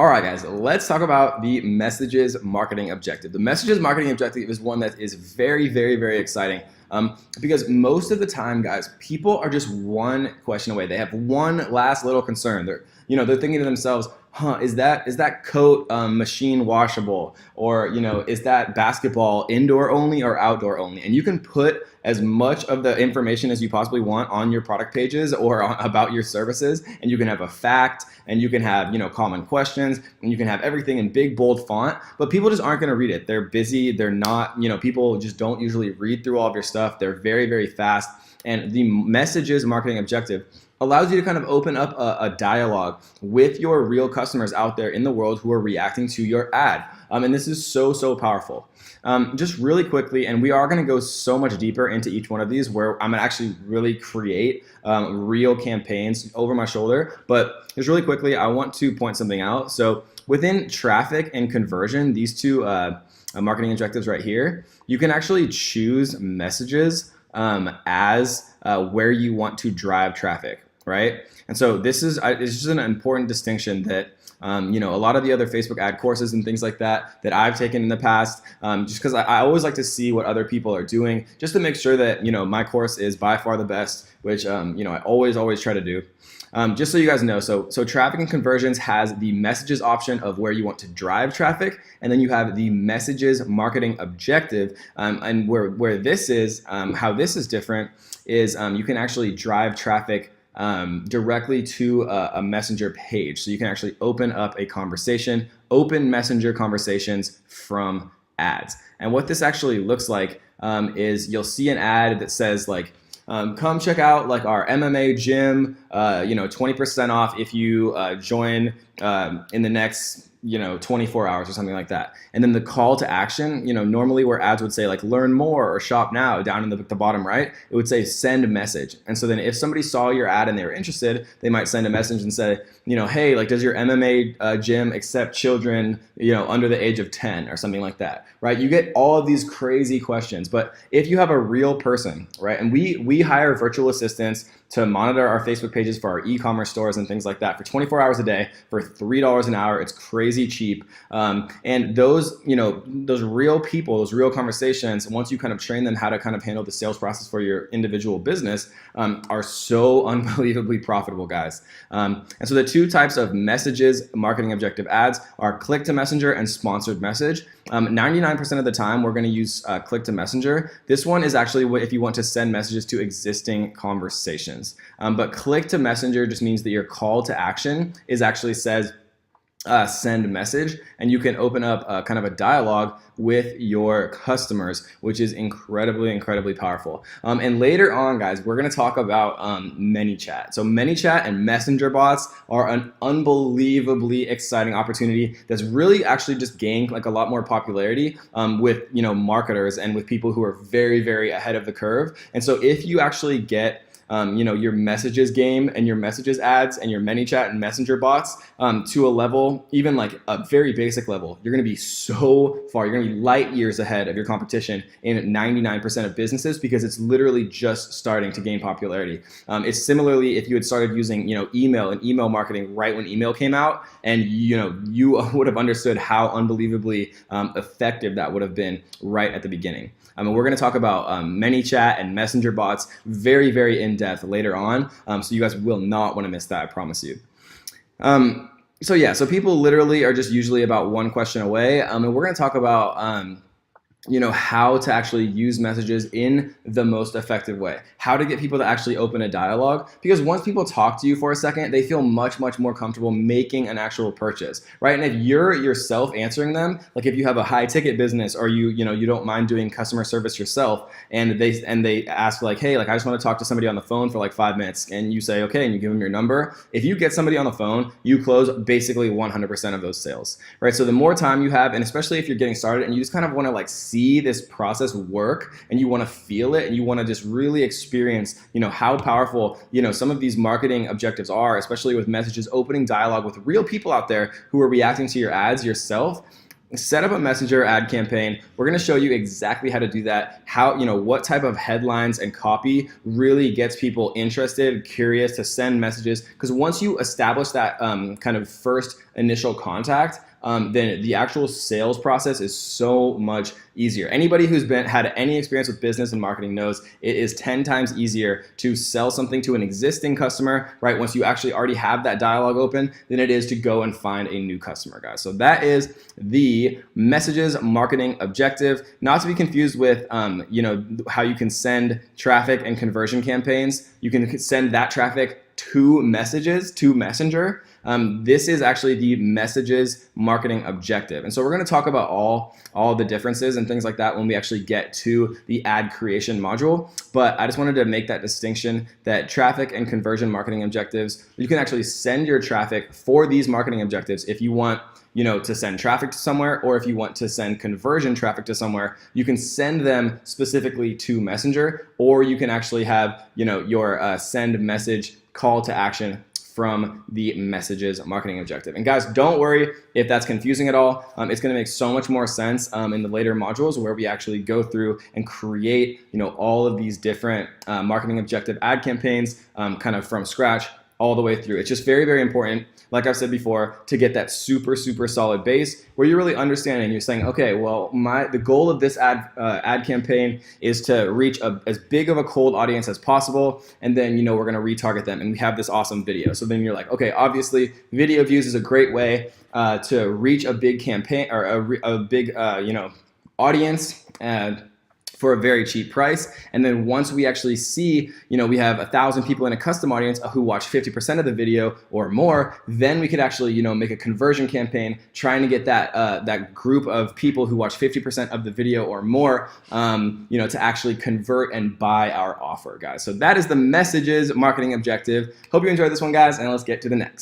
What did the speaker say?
All right, guys, let's talk about the messages marketing objective. The messages marketing objective is one that is very, very, very exciting because most of the time, guys, people are just one question away. They have one last little concern. They're thinking to themselves, is that coat machine washable? Or, is that basketball indoor only or outdoor only? And you can put as much of the information as you possibly want on your product pages or about your services, and you can have a fact, and you can have common questions, and you can have everything in big bold font, but people just aren't going to read it. They're busy. They're not, people just don't usually read through all of your stuff. They're very, very fast. And the messages marketing objective allows you to kind of open up a dialogue with your real customers out there in the world who are reacting to your ad. And this is so, so powerful. Just really quickly, and we are going to go so much deeper into each one of these where I'm going to actually really create real campaigns over my shoulder. But just really quickly, I want to point something out. So within traffic and conversion, these two marketing objectives right here, you can actually choose messages as where you want to drive traffic, right? And so this is it's just an important distinction that a lot of the other Facebook ad courses and things like that I've taken in the past, just because I always like to see what other people are doing, just to make sure that my course is by far the best, which I always try to do. Just so you guys know, so traffic and conversions has the messages option of where you want to drive traffic, and then you have the messages marketing objective, and where this is, how this is different is you can actually drive traffic directly to a messenger page. So you can actually open up a conversation, open messenger conversations from ads. And what this actually looks like is you'll see an ad that says like, come check out like our MMA gym, 20% off if you join in the next 24 hours or something like that. And then the call to action, normally where ads would say like learn more or shop now, down in the bottom right, it would say send a message. And so then if somebody saw your ad and they were interested, they might send a message and say, hey, like does your MMA gym accept children, under the age of 10 or something like that, right? You get all of these crazy questions. But if you have a real person, right, and we hire virtual assistants to monitor our Facebook pages for our e-commerce stores and things like that for 24 hours a day for $3 an hour. It's crazy cheap. And those real people, those real conversations, once you kind of train them how to kind of handle the sales process for your individual business, are so unbelievably profitable, guys. And so the two types of messages marketing objective ads are click to messenger and sponsored message. 99% of the time we're going to use click to messenger. This one is actually what if you want to send messages to existing conversations. But click to messenger just means that your call to action is actually says send message, and you can open up kind of a dialogue with your customers, which is incredibly, incredibly powerful. And later on, guys, we're going to talk about ManyChat. So ManyChat and messenger bots are an unbelievably exciting opportunity that's really actually just gained like a lot more popularity with marketers and with people who are very, very ahead of the curve. And so if you actually get your messages game and your messages ads and your ManyChat and messenger bots to a level, even like a very basic level, you're going to be so far, you're going to be light years ahead of your competition in 99% of businesses because it's literally just starting to gain popularity. It's similarly if you had started using email and email marketing right when email came out, and you would have understood how unbelievably effective that would have been right at the beginning. And we're going to talk about ManyChat and messenger bots very, very in depth later on. So you guys will not want to miss that, I promise you. So people literally are just usually about one question away. And we're going to talk about how to actually use messages in the most effective way, how to get people to actually open a dialogue, because once people talk to you for a second, they feel much, much more comfortable making an actual purchase, right? And if you're yourself answering them, like if you have a high ticket business or you don't mind doing customer service yourself, and they ask like, hey, like I just want to talk to somebody on the phone for like 5 minutes, and you say, okay, and you give them your number. If you get somebody on the phone, you close basically 100% of those sales, right? So the more time you have, and especially if you're getting started and you just kind of want to like see this process work and you want to feel it and you want to just really experience how powerful some of these marketing objectives are, especially with messages, opening dialogue with real people out there who are reacting to your ads yourself, set up a messenger ad campaign. We're going to show you exactly how to do that, how, what type of headlines and copy really gets people interested, curious to send messages. Because once you establish that kind of first initial contact, then the actual sales process is so much easier. Anybody who's had any experience with business and marketing knows it is 10 times easier to sell something to an existing customer, right? Once you actually already have that dialogue open, than it is to go and find a new customer, guys. So that is the messages marketing objective, not to be confused with, how you can send traffic and conversion campaigns. You can send that traffic to messages, to Messenger. This is actually the messages marketing objective. And so we're going to talk about all the differences and things like that when we actually get to the ad creation module. But I just wanted to make that distinction that traffic and conversion marketing objectives, you can actually send your traffic for these marketing objectives if you want to send traffic to somewhere, or if you want to send conversion traffic to somewhere, you can send them specifically to Messenger, or you can actually have, your send message call to action from the messages marketing objective. And guys, don't worry if that's confusing at all. It's going to make so much more sense in the later modules where we actually go through and create, all of these different marketing objective ad campaigns kind of from scratch all the way through. It's just very, very important, like I've said before, to get that super, super solid base where you're really understanding. You're saying, okay, well, the goal of this ad campaign is to reach as big of a cold audience as possible, and then we're going to retarget them, and we have this awesome video. So then you're like, okay, obviously, video views is a great way to reach a big campaign or a big audience. For a very cheap price. And then once we actually see, we have 1,000 people in a custom audience who watch 50% of the video or more, then we could actually, make a conversion campaign trying to get that group of people who watch 50% of the video or more, to actually convert and buy our offer, guys. So that is the messages marketing objective. Hope you enjoyed this one, guys, and let's get to the next.